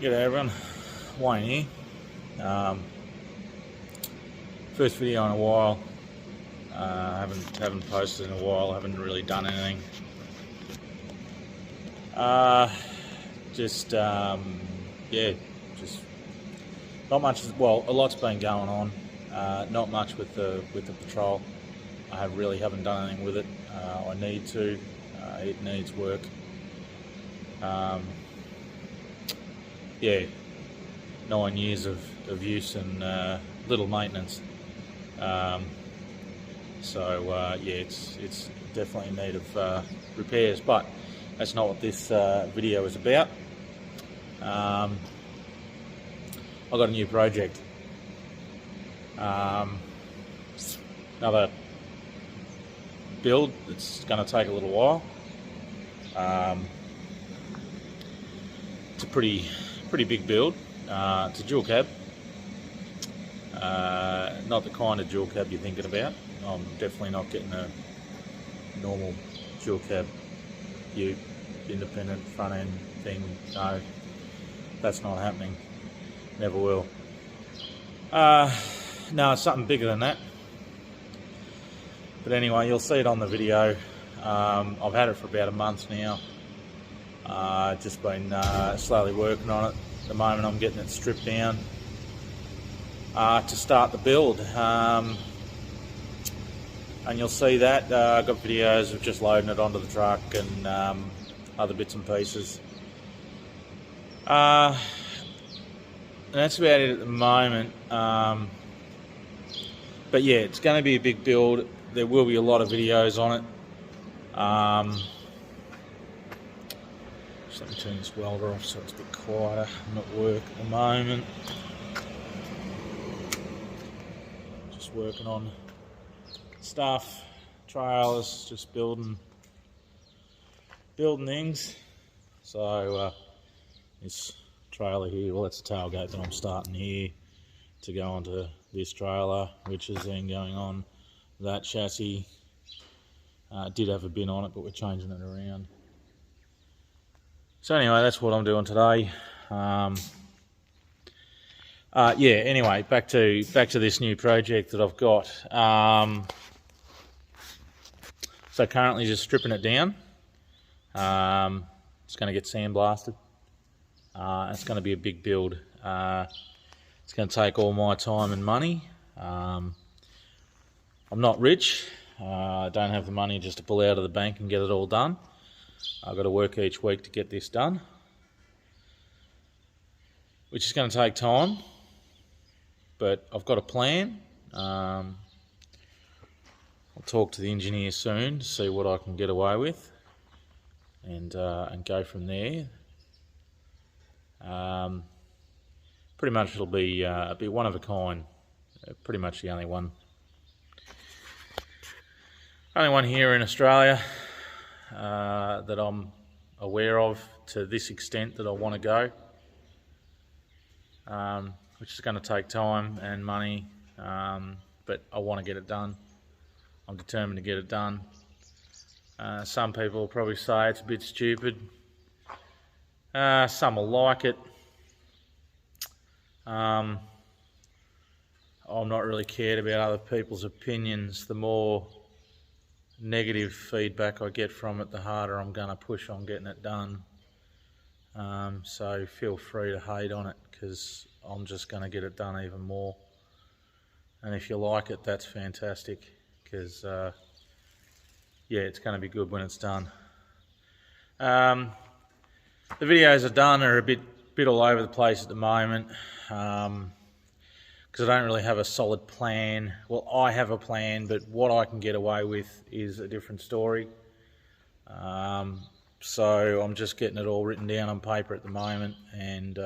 G'day everyone, Wayne here. First video in a while. Haven't posted in a while. Haven't really done anything. Yeah, just not much. Well, a lot's been going on. Not much with the patrol. I haven't done anything with it. I need to. It needs work. Yeah, 9 years of use and little maintenance. Yeah, it's definitely in need of repairs, but that's not what this video is about. I've got a new project. Another build that's going to take a little while. It's a pretty big build. It's a dual cab. Not the kind of dual cab you're thinking about. I'm definitely not getting a normal dual cab ute, independent front end thing. No, that's not happening. Never will. No, it's something bigger than that. But anyway, you'll see it on the video. I've had it for about a month now. Just been slowly working on it. At the moment I'm getting it stripped down to start the build. And you'll see that. I've got videos of just loading it onto the truck and other bits and pieces. And that's about it at the moment. But yeah, it's going to be a big build. There will be a lot of videos on it. Just let me turn this welder off so it's a bit quieter. I'm at work at the moment. Just working on stuff, trailers, just building things. So this trailer here, well, that's the tailgate that I'm starting here to go onto this trailer, which is then going on that chassis. It did have a bin on it, but we're changing it around. So anyway, that's what I'm doing today. Yeah, anyway, back to this new project that I've got. So currently just stripping it down. It's going to get sandblasted. It's going to be a big build. It's going to take all my time and money. I'm not rich. I don't have the money just to pull out of the bank and get it all done. I've got to work each week to get this done, which is going to take time, but I've got a plan. I'll talk to the engineer soon to see what I can get away with and go from there. Pretty much it'll be one of a kind, pretty much the only one here in Australia that I'm aware of to this extent that I want to go, which is going to take time and money, but I want to get it done. I'm determined to get it done. Some people will probably say it's a bit stupid. Some will like it. I'm not really cared about other people's opinions. The more negative feedback I get from it, the harder I'm going to push on getting it done. So feel free to hate on it, because I'm just going to get it done even more. And if you like it, that's fantastic, because yeah, it's going to be good when it's done. The videos I've done are a bit all over the place at the moment, because I don't really have a solid plan. Well, I have a plan, but what I can get away with is a different story. So I'm just getting it all written down on paper at the moment, and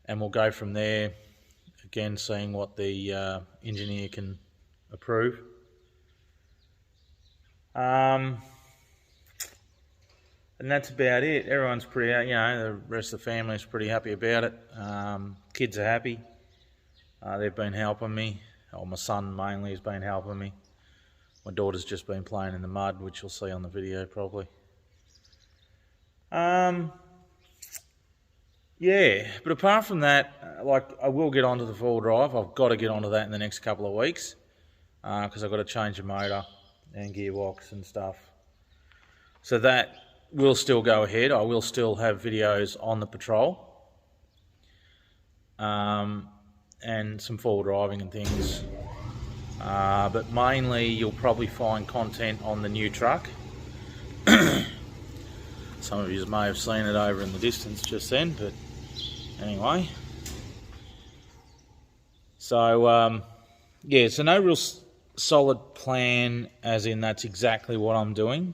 we'll go from there. Again, seeing what the engineer can approve. And that's about it. Everyone's pretty, the rest of the family's pretty happy about it. Kids are happy. They've been helping me. My son mainly has been helping me. My daughter's just been playing in the mud, which you'll see on the video probably. Yeah, but apart from that, like I will get onto the four-wheel drive. I've got to get onto that in the next couple of weeks because I've got to change the motor and gearbox and stuff. So that will still go ahead. I will still have videos on the patrol and some four-wheel driving and things. But mainly you'll probably find content on the new truck. Some of you may have seen it over in the distance just then, but anyway. So yeah, so no real solid plan as in that's exactly what I'm doing,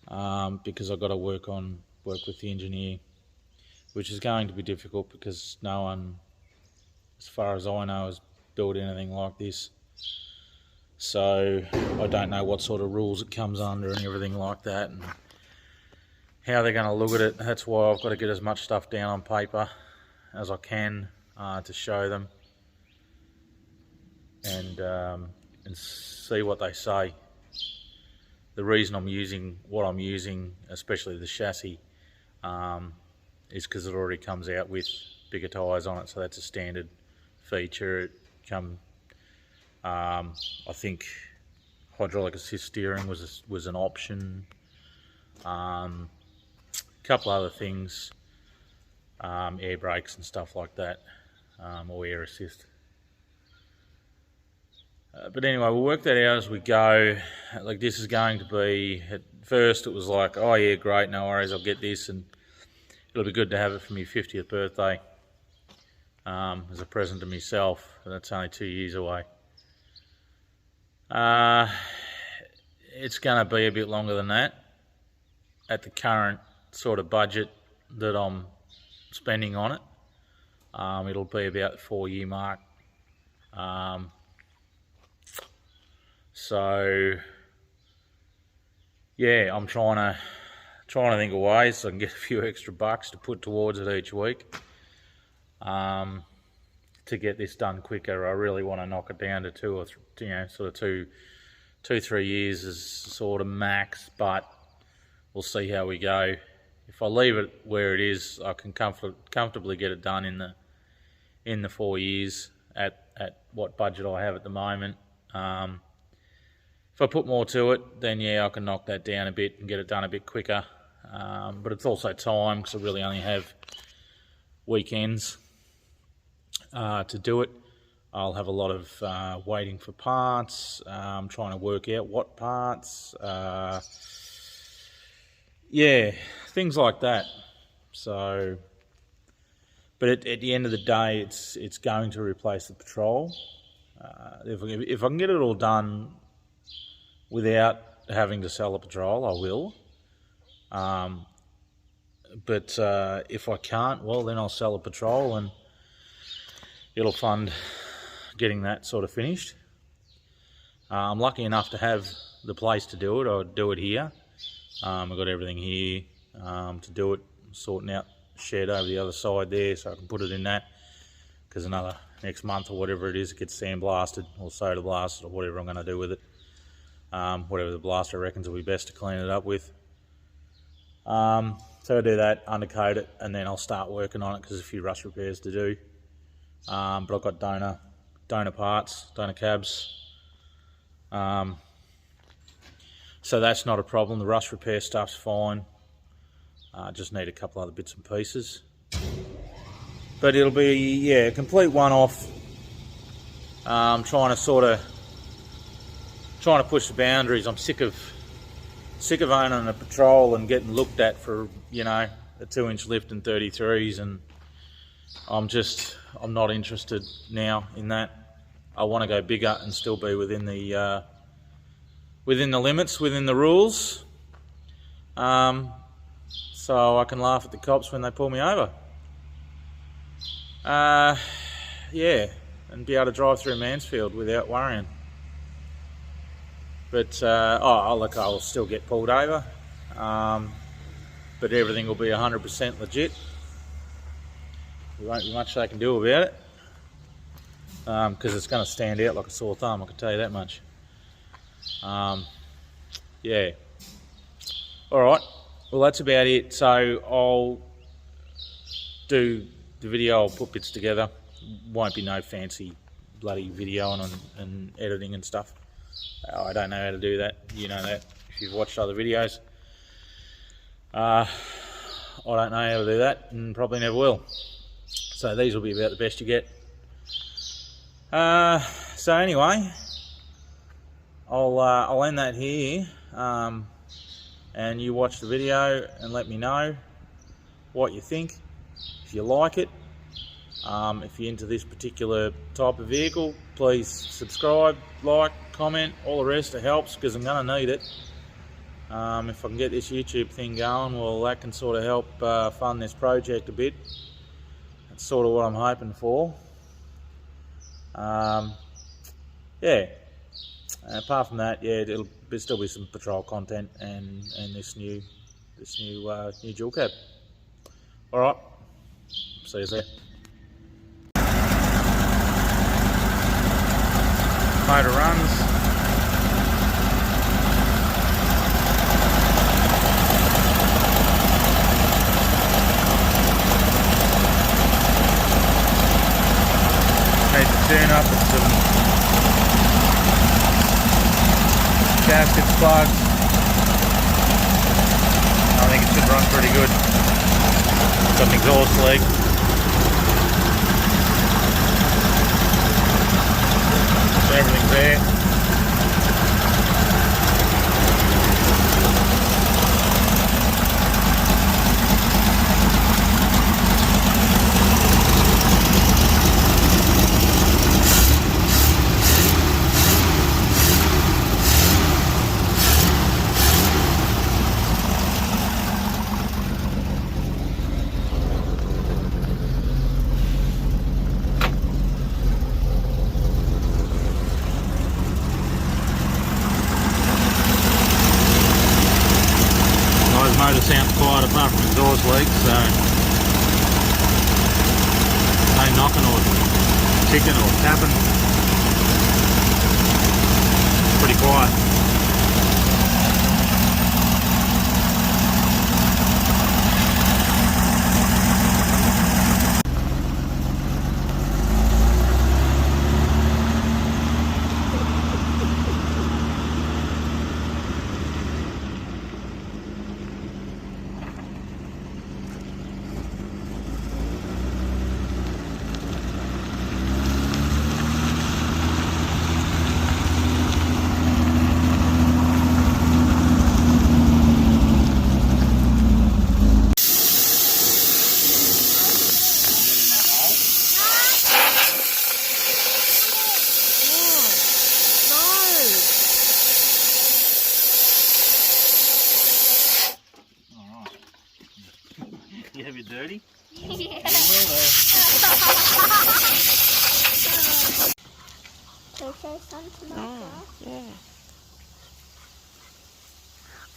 because I've got to work with the engineer, which is going to be difficult because no one, as far as I know, has built anything like this. So I don't know what sort of rules it comes under and everything like that, and how they're going to look at it. That's why I've got to get as much stuff down on paper as I can to show them and see what they say. The reason I'm using what I'm using, especially the chassis, is because it already comes out with bigger tyres on it, so that's a standard feature. I think hydraulic assist steering was an option. A couple other things, air brakes and stuff like that, or air assist. But anyway, we'll work that out as we go. Like, this is going to be, at first it was like, oh yeah, great, no worries, I'll get this, and it'll be good to have it for my 50th birthday as a present to myself. That's only 2 years away. It's going to be a bit longer than that at the current sort of budget that I'm spending on it. It'll be about the 4-year mark. So yeah, I'm trying to think of ways so I can get a few extra bucks to put towards it each week to get this done quicker. I really want to knock it down to 2 or 3, sort of 2-3 years is sort of max, but we'll see how we go. If I leave it where it is, I can comfortably get it done in the 4 years at what budget I have at the moment. If I put more to it, then yeah, I can knock that down a bit and get it done a bit quicker. But it's also time, because I really only have weekends to do it. I'll have a lot of waiting for parts, trying to work out what parts, yeah, things like that. So, but at the end of the day, it's going to replace the Patrol. If I can get it all done without having to sell a Patrol, I will. But if I can't, well, then I'll sell a Patrol and it'll fund getting that sort of finished. I'm lucky enough to have the place to do it. I'll do it here. I've got everything here to do it, sorting out the shed over the other side there so I can put it in that, because next month or whatever it is, it gets sandblasted or soda blasted or whatever I'm going to do with it. Whatever the blaster reckons will be best to clean it up with. So I'll do that, undercoat it, and then I'll start working on it because there's a few rust repairs to do. But I've got donor parts, donor cabs. So that's not a problem. The rust repair stuff's fine. Just need a couple other bits and pieces. But it'll be, yeah, a complete one-off. Trying to push the boundaries. I'm sick of owning a Patrol and getting looked at for, a 2-inch lift and 33s, and I'm not interested now in that. I want to go bigger and still be within the limits, within the rules, so I can laugh at the cops when they pull me over. Yeah, and be able to drive through Mansfield without worrying. But I'll still get pulled over, but everything will be 100% legit. There won't be much they can do about it, because it's going to stand out like a sore thumb, I can tell you that much. Yeah. Alright, well that's about it. So do the video, I'll put bits together. Won't be no fancy bloody videoing and editing and stuff. I don't know how to do that. You know that if you've watched other videos. I don't know how to do that, and probably never will. So these will be about the best you get. So anyway, I'll end that here, and you watch the video and let me know what you think, if you like it. If you're into this particular type of vehicle, please subscribe, like, comment, all the rest. It helps because I'm going to need it. If I can get this YouTube thing going, well, that can sort of help fund this project a bit. That's sort of what I'm hoping for. Yeah. Apart from that, yeah, there'll still be some patrol content and this new dual cab. All right. See you there. Motor runs. Need to tune up with some gaskets, plugs. I think it should run pretty good. Got an exhaust leak. So everything's there. Motor sounds quiet apart from exhaust leaks, so no knocking or ticking or tapping. Pretty quiet. You have it dirty? Yeah. You will though. They say something like that. Yeah.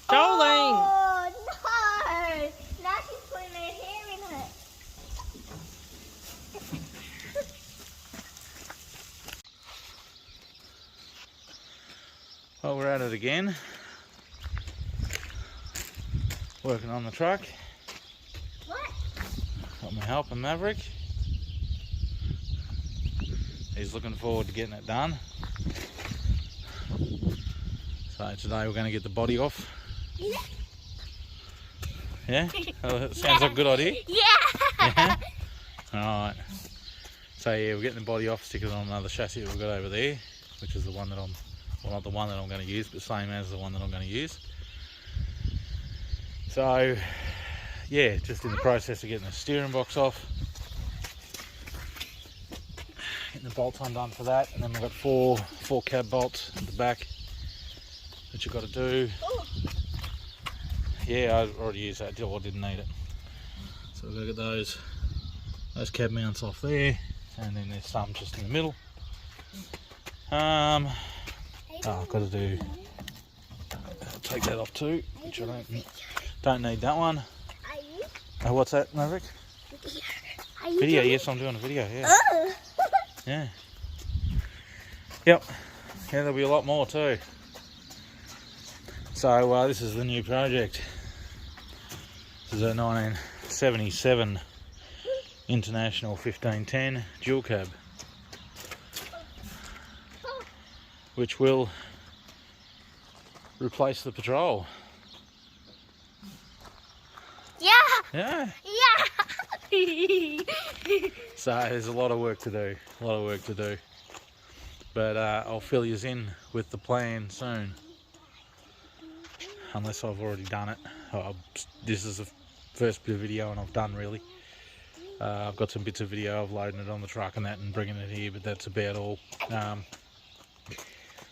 Jolene! Oh no! Now she's putting her hair in it. Well, we're at it again. Working on the truck. What? Got my helper Maverick. He's looking forward to getting it done. So today we're going to get the body off. Yeah. Yeah? Oh, that sounds like a good idea. Yeah. Yeah? Alright. So yeah, we're getting the body off, stick it on another chassis that we've got over there, which is the one that I'm, well, not the one that I'm going to use, but same as the one that I'm going to use. So yeah, just in the process of getting the steering box off, getting the bolts undone for that, and then we've got four cab bolts at the back that you've got to do. Ooh. Yeah, I already used that till I didn't need it. So we've got to get those cab mounts off there, and then there's some just in the middle. I've got to do, take that off too, which I don't need that one. Are you? Oh, what's that, Maverick? Are you Video, doing yes, I'm doing a video, yeah. Oh. Yeah. Yep. Yeah, there'll be a lot more too. So this is the new project. This is a 1977 International 1510 dual cab, which will replace the Patrol. Yeah. Yeah. Yeah. So there's a lot of work to do. But I'll fill you in with the plan soon. Unless I've already done it. This is the first bit of video and I've done really. I've got some bits of video of loading it on the truck and that and bringing it here, but that's about all.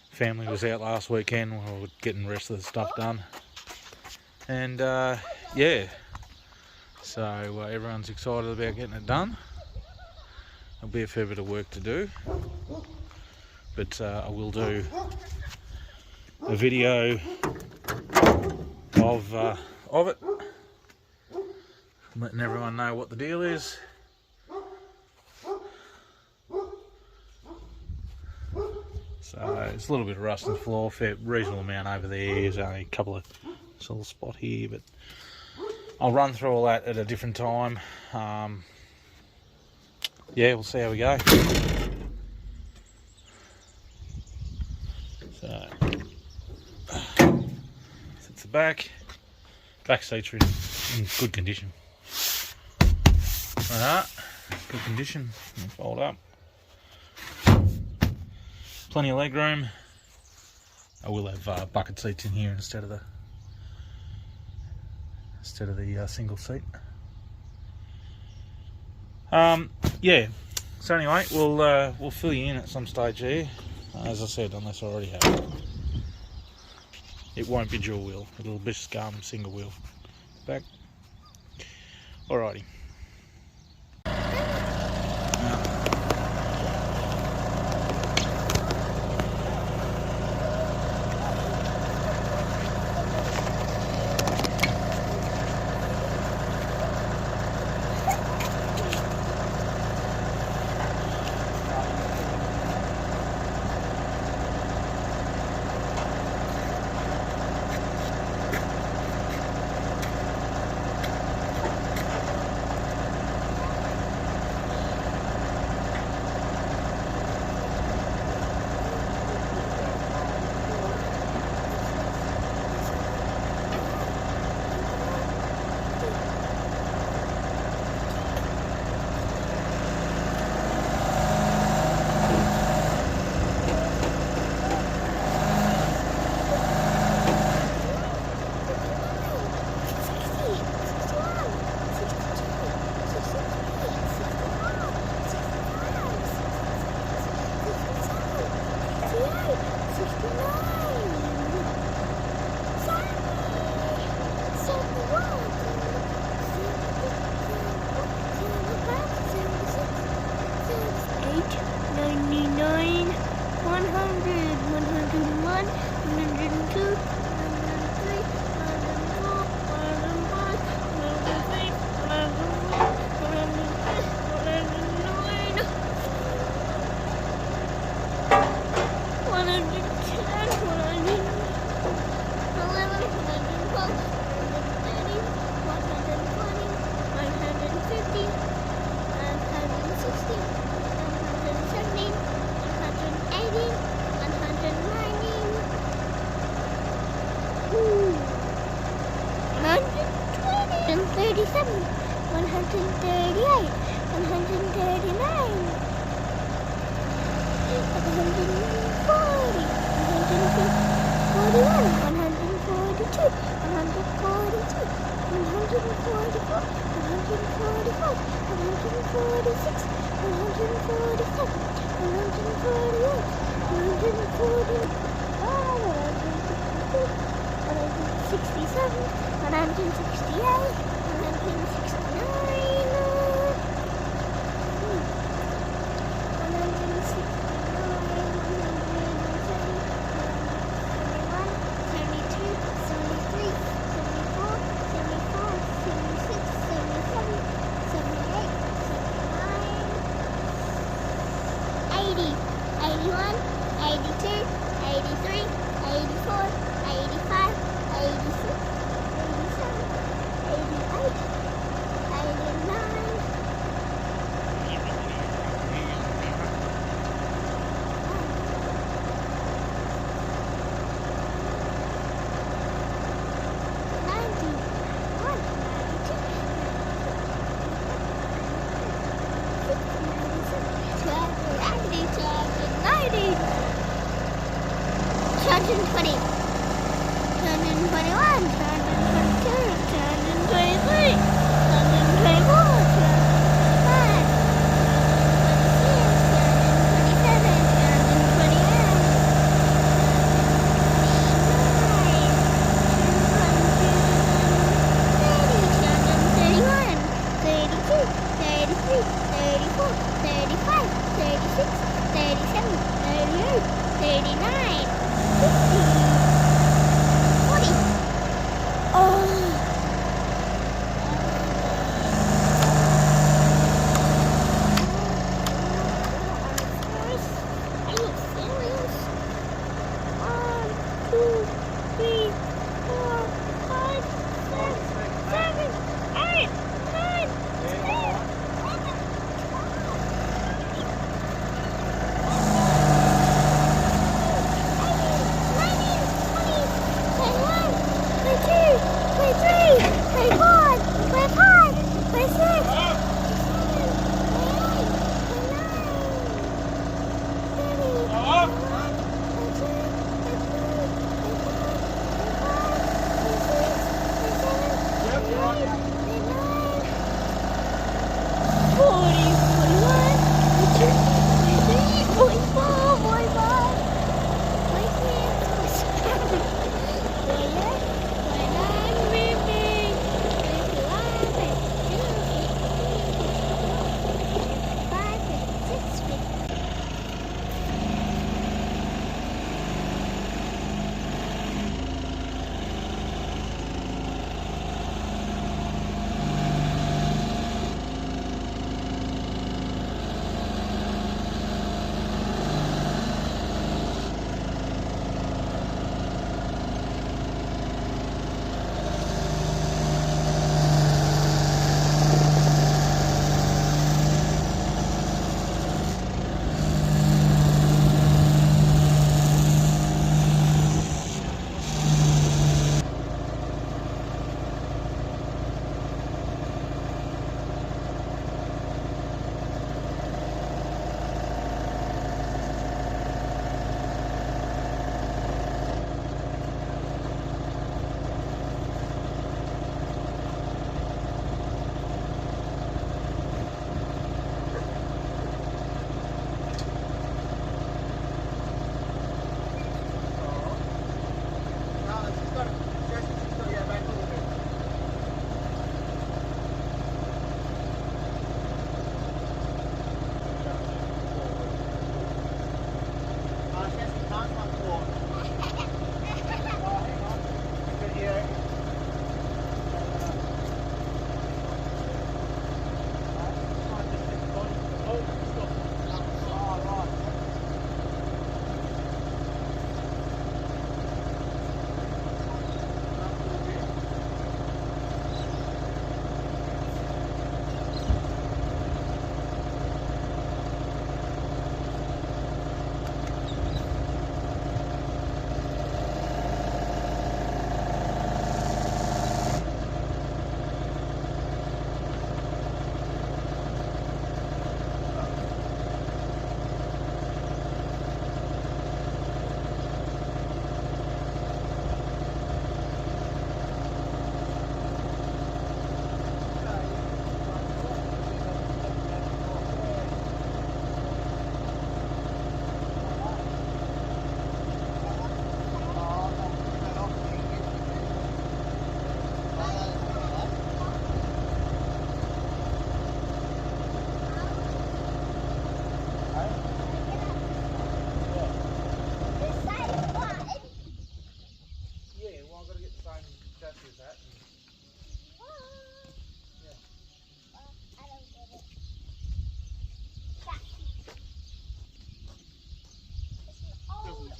Family was out last weekend, we were getting the rest of the stuff done. And yeah, so everyone's excited about getting it done. There'll be a fair bit of work to do, but I will do a video of it, letting everyone know what the deal is. So it's a little bit of rust on the floor, fair reasonable amount over there. There's only a couple of little spot here, but I'll run through all that at a different time. Yeah, we'll see how we go. So sits the back seats are in good condition. Alright, good condition. Fold up. Plenty of leg room. I will have bucket seats in here instead of the single seat. Yeah. So anyway, we'll fill you in at some stage here. As I said, unless I already have. It won't be dual wheel. It'll be single wheel. Back. Alrighty. 220. 221. 222. 223. 224. 225.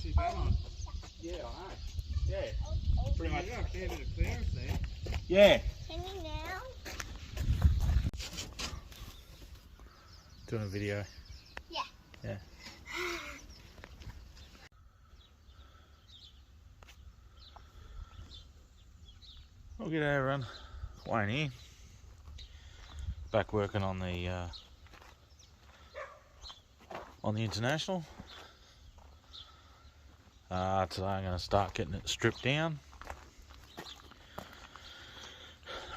too bad on. Yeah, I know. Yeah. Pretty much. You got a fair bit of clearance there. Yeah. Can you now? Doing a video. Yeah. Yeah. Well, g'day everyone. Wayne here. Back working on the International. Today I'm going to start getting it stripped down.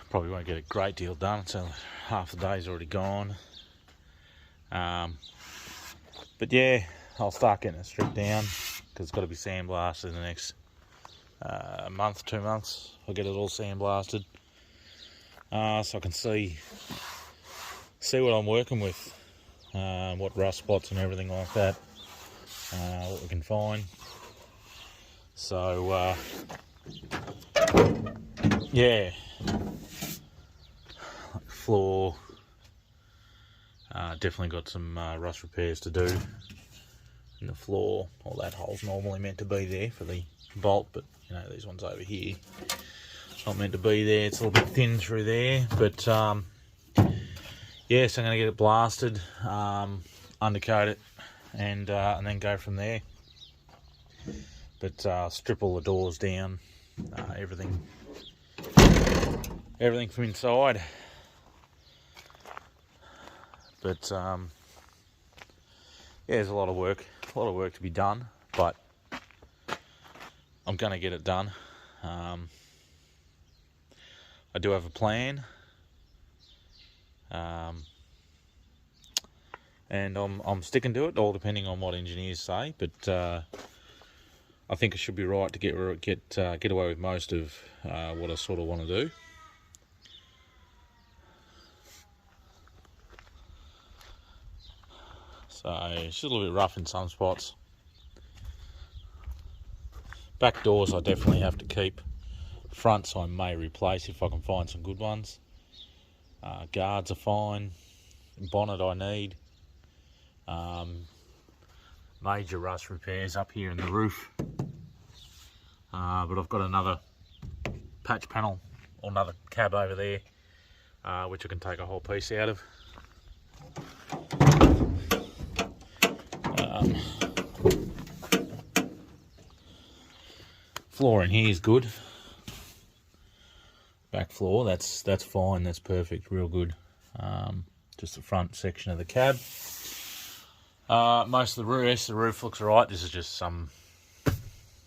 Probably won't get a great deal done, so half the day's already gone. But yeah, I'll start getting it stripped down because it's got to be sandblasted in the next month, 2 months. I'll get it all sandblasted so I can see what I'm working with, what rust spots and everything like that, what we can find. So yeah, floor, definitely got some rust repairs to do in the floor. Well, that hole's normally meant to be there for the bolt, but you know, these ones over here, not meant to be there. It's a little bit thin through there, but yeah, so I'm going to get it blasted, undercoat it, and then go from there. But strip all the doors down, everything from inside. But yeah, there's a lot of work to be done, but I'm going to get it done. I do have a plan, and I'm sticking to it, all depending on what engineers say. But I think it should be right to get away with most of what I sort of want to do. So it's just a little bit rough in some spots. Back doors I definitely have to keep. Fronts I may replace if I can find some good ones. Guards are fine. Bonnet I need. Major rust repairs up here in the roof. But I've got another patch panel or another cab over there, which I can take a whole piece out of. Floor in here is good. Back floor, that's fine, that's perfect, real good. Just the front section of the cab. Most of the roof looks alright. This is just some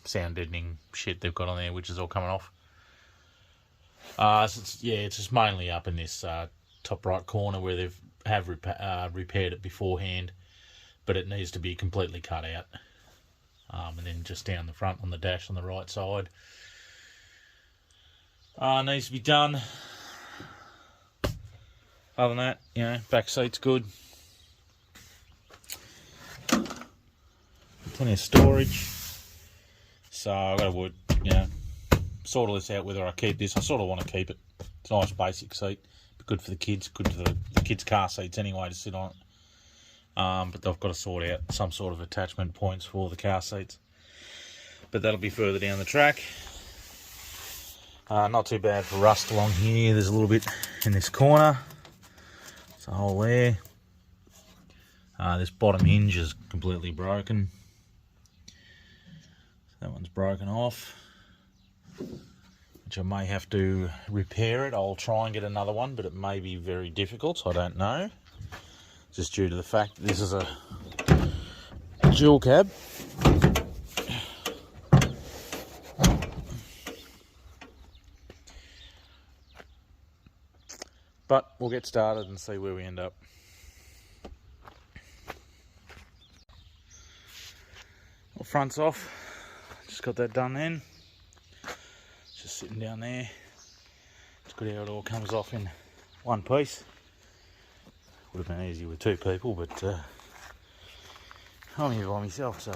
sound deadening shit they've got on there, which is all coming off. So it's just mainly up in this top right corner where they've repaired it beforehand, but it needs to be completely cut out. And then just down the front on the dash on the right side. Needs to be done. Other than that, you know, back seat's good. Plenty of storage. So I've got to, you know, sort all this out whether I keep this. I sort of want to keep it. It's a nice basic seat. Good for the kids. Good for the kids' car seats anyway to sit on it. But they've got to sort out some sort of attachment points for the car seats. But that'll be further down the track. Not too bad for rust along here. There's a little bit in this corner. There's a hole there. This bottom hinge is completely broken. That one's broken off, which I may have to repair it. I'll try and get another one, but it may be very difficult, so I don't know. Just due to the fact that this is a dual cab. But we'll get started and see where we end up. Well, front's off. Just got that done then. Just sitting down there. It's good how it all comes off in one piece. Would have been easy with two people, but I'm here by myself, so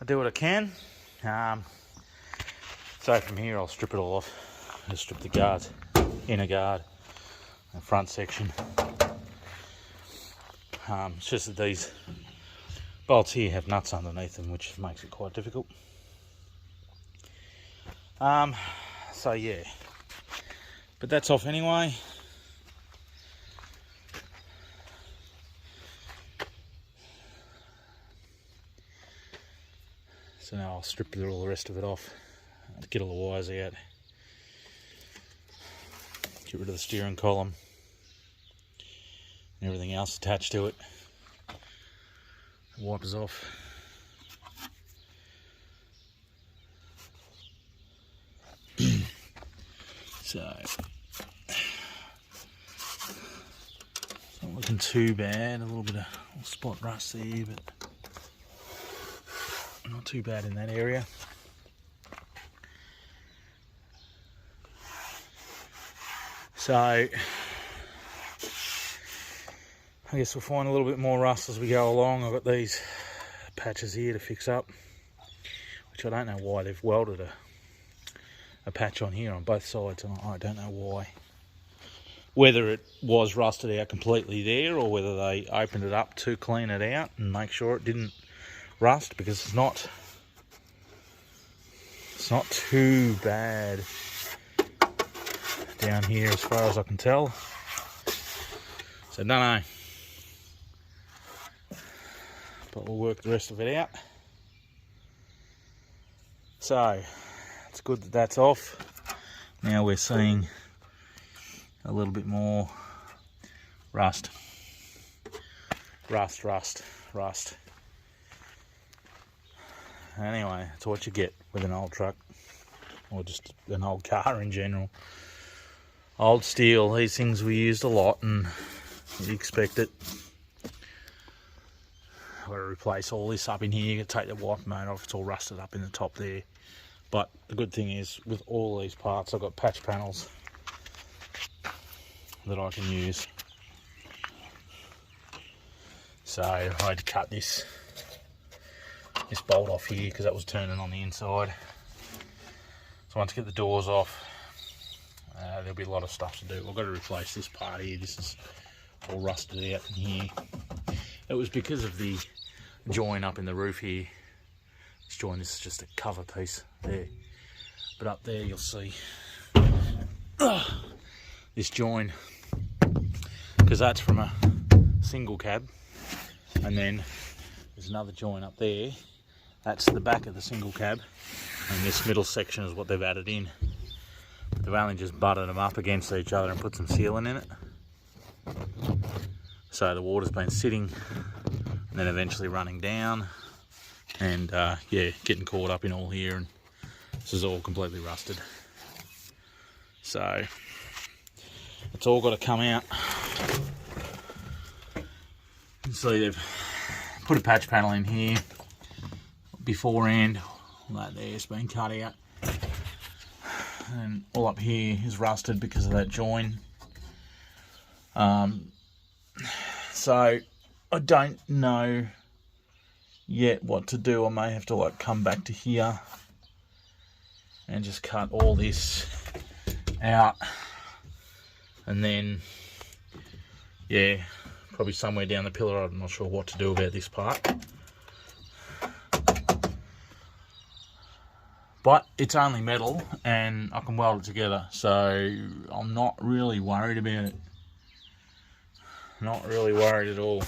I do what I can. So from here I'll strip it all off. I'll strip the guards, inner guard, and front section. It's just that these bolts here have nuts underneath them, which makes it quite difficult. So yeah, but that's off anyway. So now I'll strip all the rest of it off, get all the wires out, get rid of the steering column and everything else attached to it. Wipers off. So it's not looking too bad. A little bit of spot rust there, but not too bad in that area. So I guess we'll find a little bit more rust as we go along. I've got these patches here to fix up, which I don't know why they've welded a patch on here on both sides, and I don't know why. Whether it was rusted out completely there, or whether they opened it up to clean it out and make sure it didn't rust, because it's not too bad down here as far as I can tell. So don't know, but we'll work the rest of it out. So it's good that that's off. Now we're seeing a little bit more rust. Anyway, that's what you get with an old truck, or just an old car in general. Old steel, these things we used a lot, and you expect it. I've got to replace all this up in here. You can take the wiper motor off, it's all rusted up in the top there. But the good thing is, with all these parts, I've got patch panels that I can use. So I had to cut this bolt off here because that was turning on the inside. So once I get the doors off, there'll be a lot of stuff to do. I've got to replace this part here. This is all rusted out in here. It was because of the join up in the roof here. This join, this is just a cover piece there. But up there you'll see this join, because that's from a single cab, and then there's another join up there. That's the back of the single cab, and this middle section is what they've added in. But they've only just butted them up against each other and put some sealant in it. So the water's been sitting and then eventually running down, and yeah, getting caught up in all here, and this is all completely rusted. So it's all got to come out. You can see they've put a patch panel in here beforehand. All that there's been cut out, and all up here is rusted because of that join. So I don't know yet what to do. I may have to like come back to here and just cut all this out, and then yeah, probably somewhere down the pillar. I'm not sure what to do about this part, but it's only metal and I can weld it together, so I'm not really worried about it. Not really worried at all.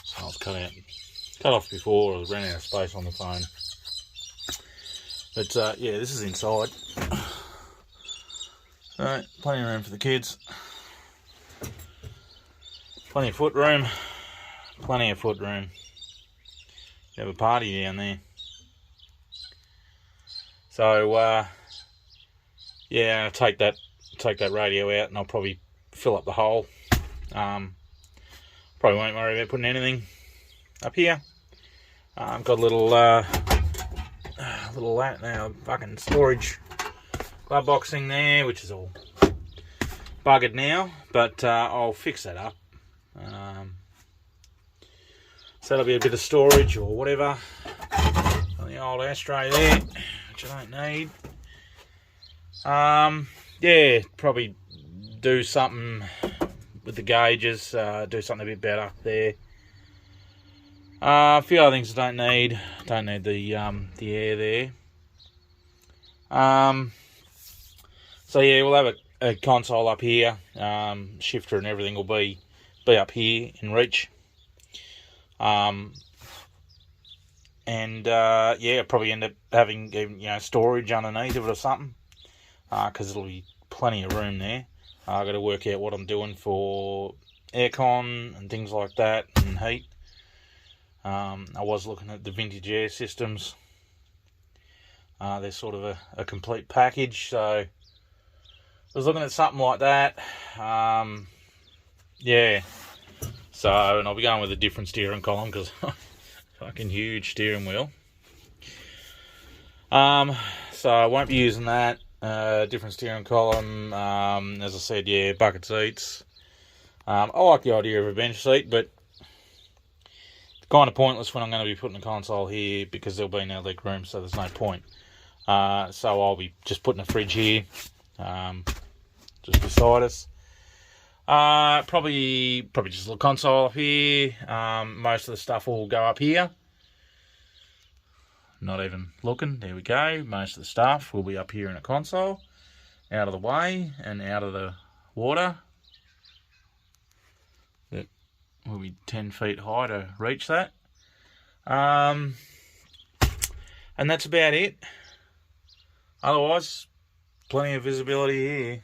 So I was cut off before. I was running out of space on the phone. But yeah, this is inside. Alright, plenty of room for the kids. Plenty of foot room. Plenty of foot room. You have a party down there. So yeah, I'll take that radio out and I'll probably fill up the hole. Probably won't worry about putting anything up here. I've got a little fucking storage glove box thing there, which is all buggered now, but I'll fix that up. So that'll be a bit of storage or whatever on the old ashtray there, which I don't need. Yeah, probably do something with the gauges, do something a bit better there. A few other things I don't need. Don't need the air there. So yeah, we'll have a console up here. Shifter and everything will be up here in reach. And yeah, probably end up having, you know, storage underneath of it or something, because it'll be plenty of room there. I've got to work out what I'm doing for aircon and things like that, and heat. I was looking at the vintage air systems. They're sort of a complete package, so I was looking at something like that. Yeah, so, and I'll be going with a different steering column because fucking huge steering wheel. So I won't be using that. Different steering column. As I said, yeah, bucket seats. I like the idea of a bench seat, but it's kind of pointless when I'm going to be putting a console here because there'll be no leg room, so there's no point. So I'll be just putting a fridge here, just beside us. Probably just a little console up here. Most of the stuff will go up here. Not even looking. There we go. Most of the stuff will be up here in a console, out of the way and out of the water. It will be 10 feet high to reach that. And that's about it. Otherwise, plenty of visibility here.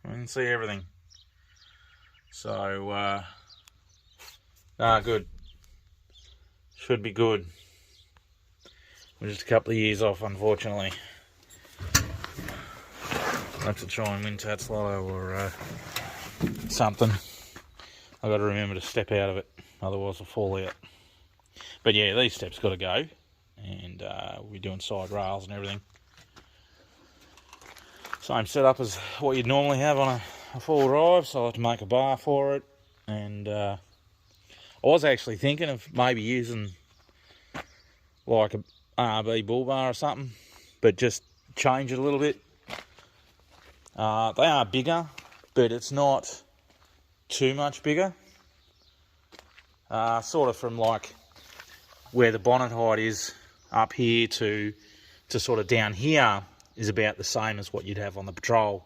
I can see everything. So, good. Should be good. We're just a couple of years off, unfortunately. I have to try and win Tatslow or something. I've got to remember to step out of it, otherwise I'll fall out. But yeah, these steps got to go, and we're doing side rails and everything. Same setup as what you'd normally have on a full drive, so I have to make a bar for it. And I was actually thinking of maybe using like a RB bull bar or something, but just change it a little bit. They are bigger, but it's not too much bigger. Sort of from like where the bonnet height is up here to sort of down here is about the same as what you'd have on the Patrol.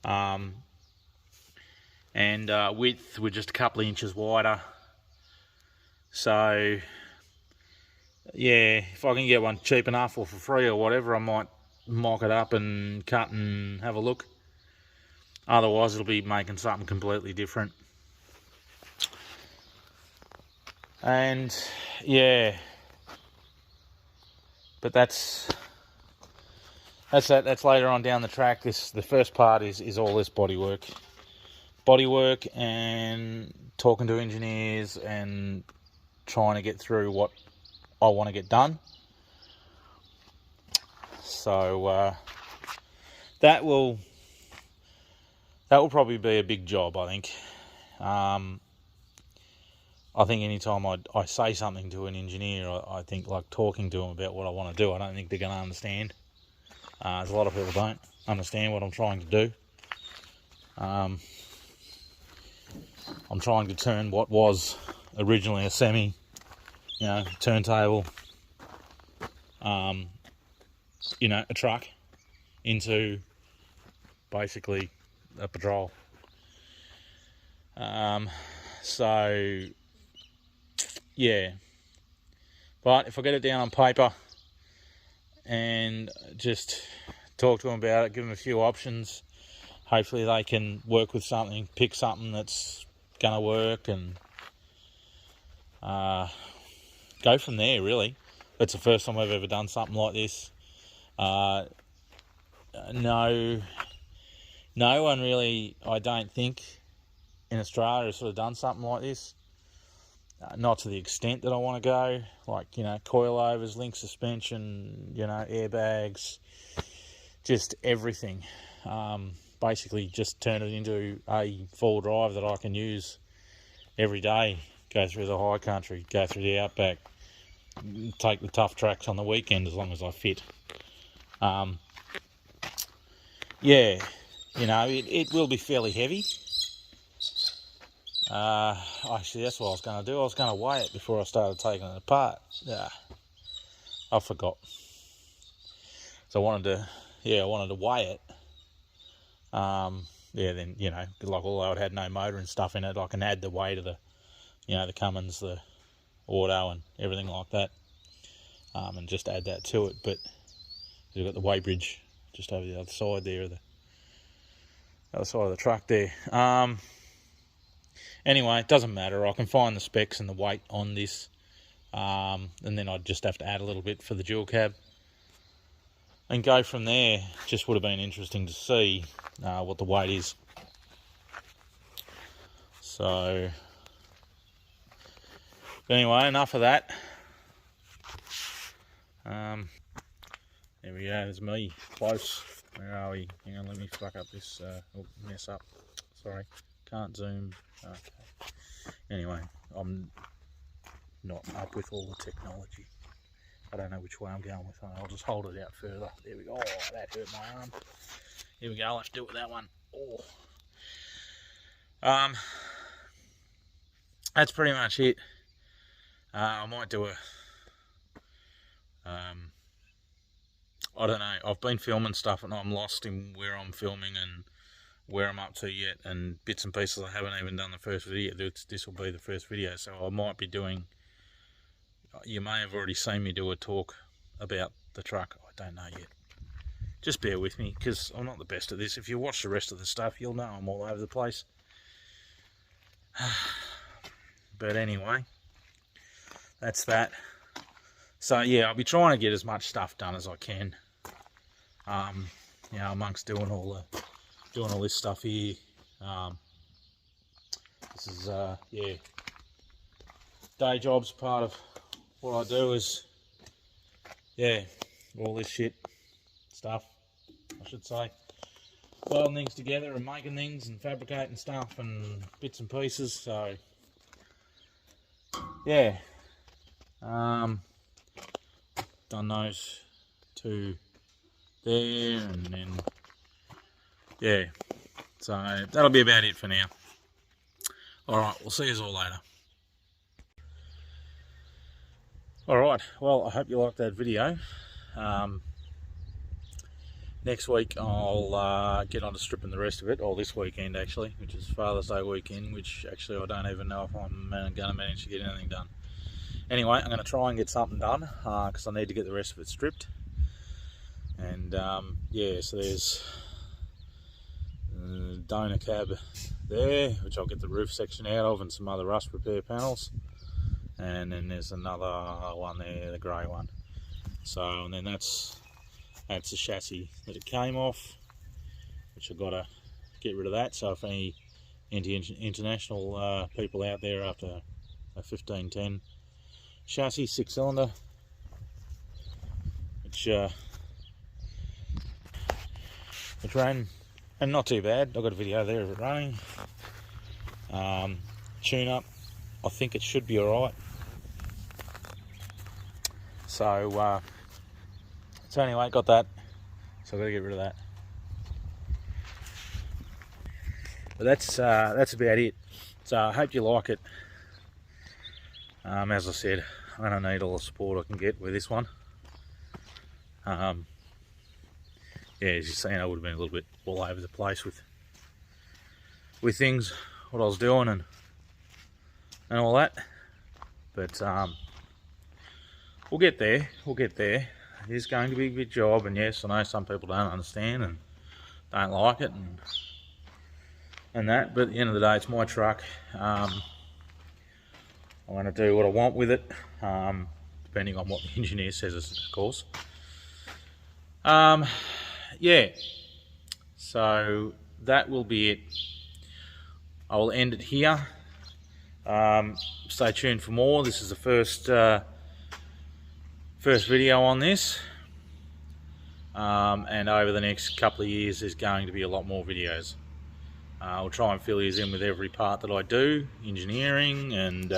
And width, we're just a couple of inches wider. So yeah, if I can get one cheap enough or for free or whatever, I might mock it up and cut and have a look. Otherwise, it'll be making something completely different. And yeah, but that's later on down the track. The first part is all this bodywork and talking to engineers and trying to get through what I want to get done. So that will probably be a big job, I think. I think anytime I say something to an engineer, I think like talking to them about what I want to do, I don't think they're going to understand. There's a lot of people don't understand what I'm trying to do. I'm trying to turn what was originally a semi, turntable, a truck into basically a Patrol. So yeah, but if I get it down on paper and just talk to them about it, give them a few options, hopefully they can work with something, pick something that's gonna work, and go from there. Really, it's the first time I've ever done something like this. No one really, I don't think, in Australia has sort of done something like this. Not to the extent that I want to go, like, coilovers, link suspension, airbags, just everything. Basically just turn it into a full drive that I can use every day, go through the high country, go through the outback, take the tough tracks on the weekend as long as I fit. It will be fairly heavy. Actually, that's what I was going to do. I was going to weigh it before I started taking it apart. I forgot. So I wanted to weigh it. Then, like, although it had no motor and stuff in it, I can add the weight of the Cummins, the auto and everything like that. And just add that to it. But you've got the weighbridge just over the other side there, the other side of the truck there. Anyway, it doesn't matter. I can find the specs and the weight on this, and then I'd just have to add a little bit for the dual cab. and go from there. Just would have been interesting to see what the weight is. So, but anyway, enough of that. There we go, there's me, close. Where are we? Hang on, let me fuck up this, mess up. Sorry, can't zoom. Okay. Anyway, I'm not up with all the technology. I don't know which way I'm going with it. I'll just hold it out further. There we go. Oh, that hurt my arm. Here we go, I'll have to do it with that one. Oh. That's pretty much it. I might do a... I don't know. I've been filming stuff and I'm lost in where I'm filming and where I'm up to yet, and bits and pieces. I haven't even done the first video. This will be the first video, so I might be doing... You may have already seen me do a talk about the truck. I don't know yet. Just bear with me, because I'm not the best at this. If you watch the rest of the stuff, you'll know I'm all over the place. But anyway, that's that. So yeah, I'll be trying to get as much stuff done as I can. You know, amongst doing all this stuff here. This is yeah, day job's part of what I do. Is yeah, all this shit stuff, I should say, welding things together and making things and fabricating stuff and bits and pieces. So yeah, done those two there, and then yeah, so that'll be about it for now. Alright, we'll see you all later. Alright, well, I hope you liked that video. Next week I'll get on to stripping the rest of it, or this weekend actually, which is Father's Day weekend, which actually I don't even know if I'm going to manage to get anything done. Anyway, I'm going to try and get something done, because I need to get the rest of it stripped. And yeah, so there's donor cab there, which I'll get the roof section out of, and some other rust repair panels. And then there's another one there, the grey one. So, and then that's the chassis that it came off, which I've got to get rid of that. So if any international people out there after a 1510 chassis, 6-cylinder, which ran, and not too bad. I've got a video there of it running. Tune up, I think it should be alright. So anyway, got that, so I've got to get rid of that. But that's about it. So I hope you like it. As I said, I'm going to need all the support I can get with this one. Yeah, as you're seeing, I would have been a little bit all over the place with things, what I was doing and all that. But we'll get there. We'll get there. It is going to be a big job, and yes, I know some people don't understand and don't like it and that. But at the end of the day, it's my truck. I'm going to do what I want with it, depending on what the engineer says, of course. Yeah, so that will be it. I will end it here. Stay tuned for more. This is the first video on this, and over the next couple of years there's going to be a lot more videos. I'll try and fill you in with every part that I do, engineering and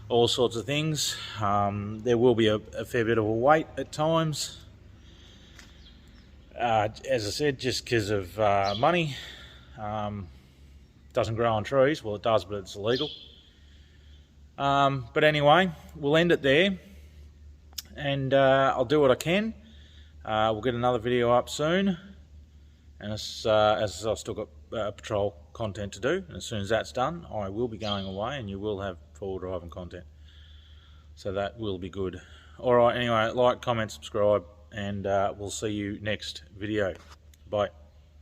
all sorts of things. There will be a fair bit of a wait at times. As I said, just because of money. Doesn't grow on trees. Well, it does, but it's illegal. But anyway, we'll end it there, and I'll do what I can. We'll get another video up soon, and as I've still got patrol content to do, and as soon as that's done, I will be going away, and you will have full driving content. So that will be good. All right. Anyway, like, comment, subscribe, and we'll see you next video. Bye.